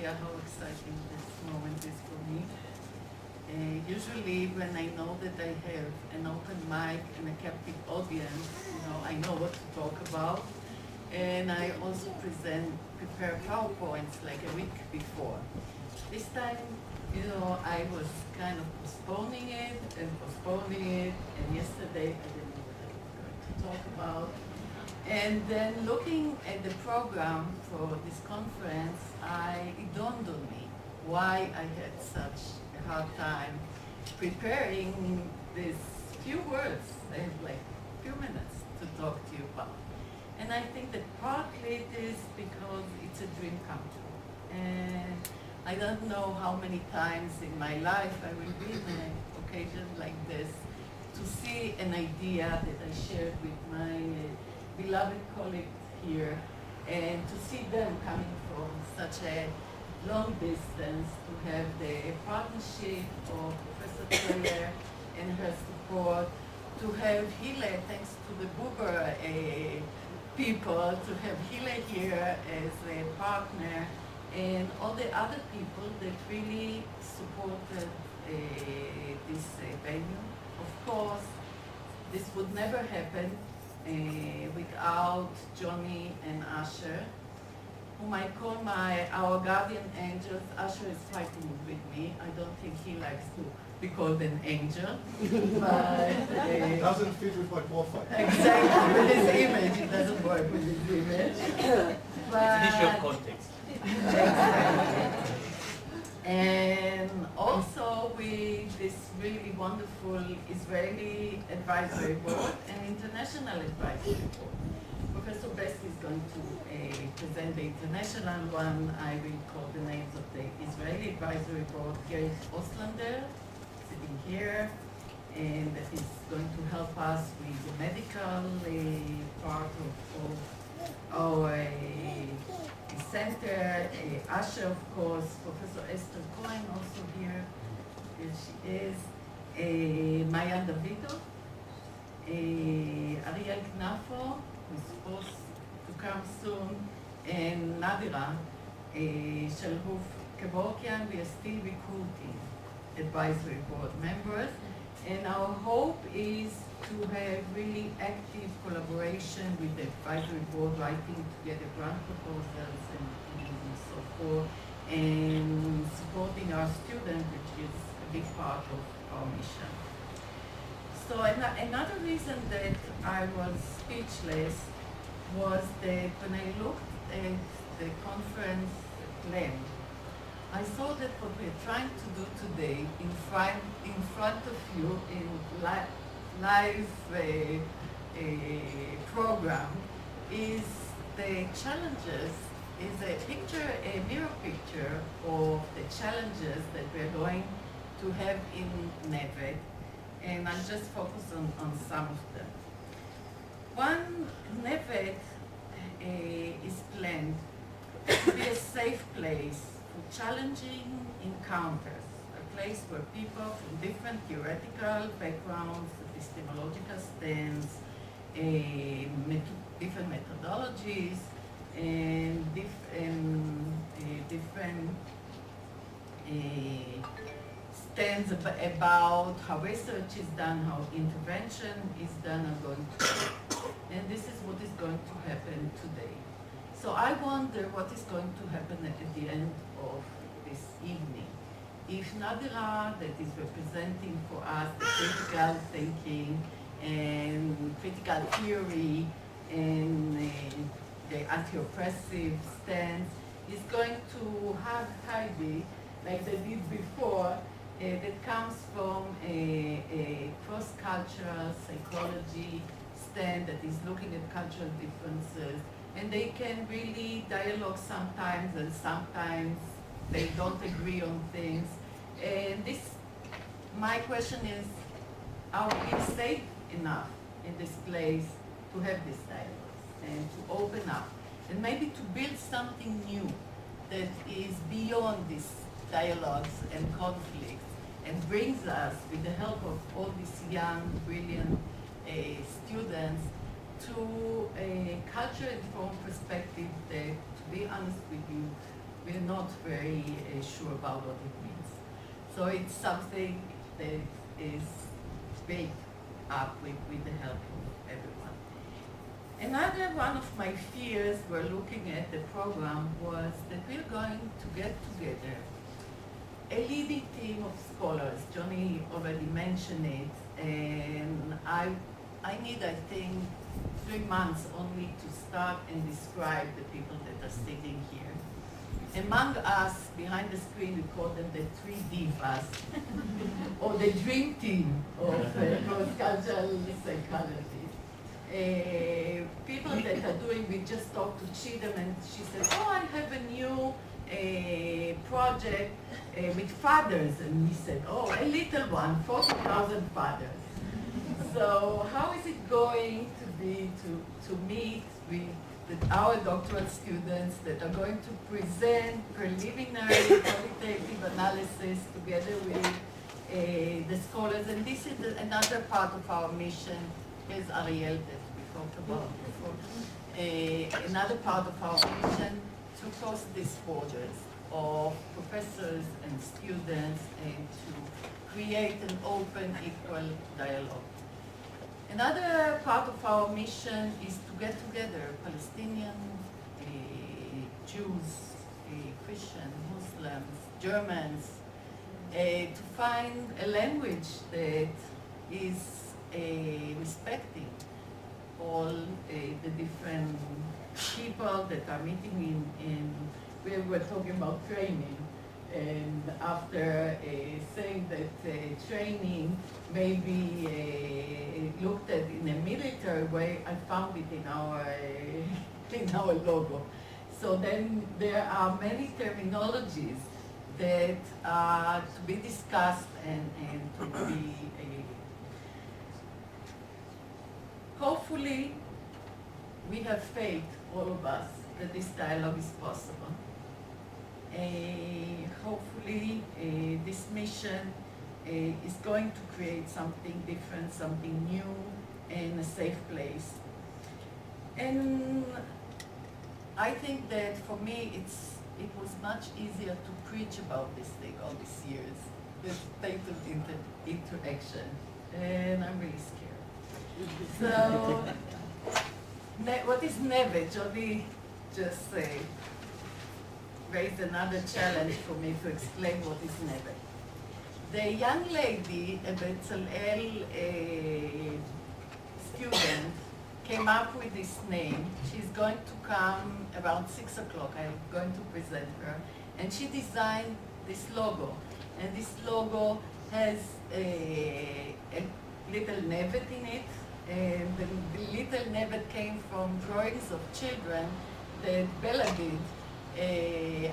idea how exciting this moment is for me. Usually when I know that I have an open mic and a captive audience, I know what to talk about. And I also prepare PowerPoints like a week before. This time, I was kind of postponing it, and yesterday I didn't know what I was going to talk about. And then looking at the program for this conference, it dawned on me why I had such a hard time preparing these few words. I have like a few minutes to talk to you about. And I think that partly it is because it's a dream come true. And I don't know how many times in my life I will be in an occasion like this to see an idea that I shared with my beloved colleagues here, and to see them coming from such a long distance, to have the partnership of Professor Keller and her support, to have Hile, thanks to the Buber people, to have Hile here as a partner, and all the other people that really supported this venue. Of course, this would never happen without Johnny and Asher, whom I call our guardian angels. Asher is fighting with me. I don't think he likes to be called an angel, but it doesn't fit with my profile. Exactly, with his image, it doesn't work with his image. But it's an issue of context. Exactly. And also with this really wonderful Israeli advisory board and international advisory board. Professor Best is going to present the international one. I will call the names of the Israeli advisory board. Gary Oslander, sitting here, and that is going to help us with the medical part of our center. Asher, of course, Professor Esther Cohen also here. Here she is. Maya Davido, Ariel Knafo, who's supposed to come soon, and Nadira Shalhuf Kevorkian. We are still recruiting advisory board members, and our hope is to have really active collaboration with the advisory board, writing together grant proposals and so forth, and supporting our students, which is a big part of our mission. So another reason that I was speechless was that when I looked at the conference plan, I saw that what we're trying to do today in front of you in live program is the challenges, is a mirror picture of the challenges that we're going to have in Nevet, and I'll just focus on some of them. One, Nevet is planned to be a safe place for challenging encounters, a place where people from different theoretical backgrounds, epistemological stance, different methodologies, and different stands about how research is done, how intervention is done, are going to happen. And this is what is going to happen today. So I wonder what is going to happen at the end of this evening. If Nadira, that is representing for us the critical thinking and critical theory and the anti-oppressive stance, is going to have Heidi, like they did before, that comes from a cross-cultural psychology stand that is looking at cultural differences, and they can really dialogue sometimes, and sometimes they don't agree on things. And my question is, are we safe enough in this place to have this dialogue and to open up and maybe to build something new that is beyond these dialogues and conflicts, and brings us, with the help of all these young, brilliant students, to a culture-informed perspective that, to be honest with you, we're not very sure about what it means. So it's something that is built up with the help of everyone. Another one of my fears when looking at the program was that we're going to get together a leading team of scholars. Johnny already mentioned it, and I need, I think, 3 months only to start and describe the people that are sitting here. Among us, behind the screen, we call them the 3 divas, or the dream team of cross-cultural psychology. People that are doing, we just talked to Chidam, and she said, oh, I have a new project with fathers. And we said, oh, a little one, 40,000 fathers. So how is it going to be to meet with our doctoral students that are going to present preliminary qualitative analysis together with the scholars? And this is another part of our mission, as Ariel that we talked about before. Another part of our mission to cross these borders of professors and students and to create an open, equal dialogue. Another part of our mission is to get together Palestinians, Jews, Christians, Muslims, Germans, to find a language that is respecting all the different people that are meeting in we were talking about training, and after saying that training may be looked at in a military way, I found it in our logo. So then there are many terminologies that are to be discussed and to be hopefully we have faith, all of us, that this dialogue is possible. Hopefully this mission is going to create something different, something new, and a safe place. And I think that for me it was much easier to preach about this thing all these years, the state of interaction, and I'm really scared. So, what is Nevet? Jody just raised another challenge for me to explain what is Nevet. The young lady, a Bezalel student, came up with this name. She's going to come around 6 o'clock. I'm going to present her. And she designed this logo. And this logo has a little Nevet in it. And the little Nevet came from drawings of children that Bella did,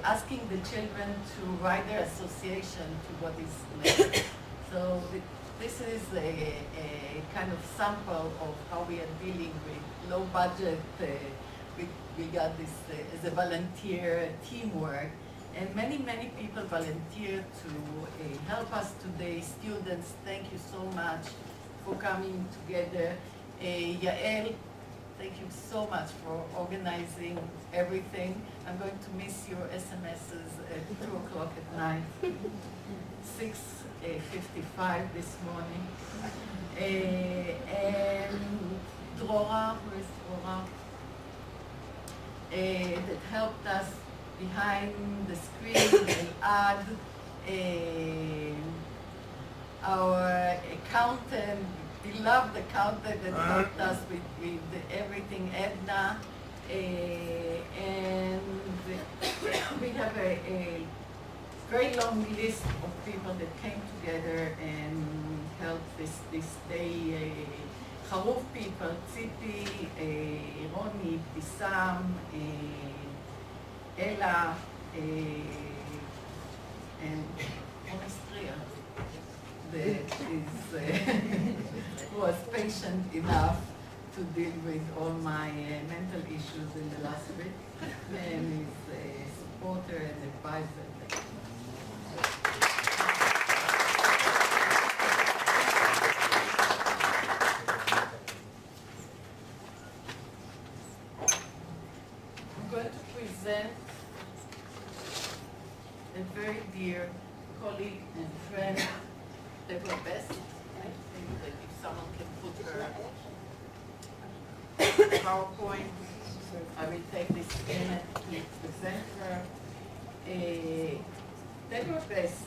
asking the children to write their association to what is Nevet. So this is a kind of sample of how we are dealing with low budget. We got this as a volunteer teamwork, and many people volunteer to help us today. Students, thank you so much for coming together. Yael, thank you so much for organizing everything. I'm going to miss your SMSs at 2 o'clock at night, 6:55 this morning. And Drora, who is Drora, that helped us behind the screen, Elad, our accountant, beloved accountant that helped us with everything, Edna, and we have a very long list of people that came together and helped this day. Haruf people, Tzipi, Roni, Bissam, Ella, and Onestria, that was patient enough to deal with all my mental issues in the last week, and is a supporter and advisor. I'm going to present a very dear colleague and friend. They were best. I think that if someone can put her PowerPoint, I will take this in to present her. They were best.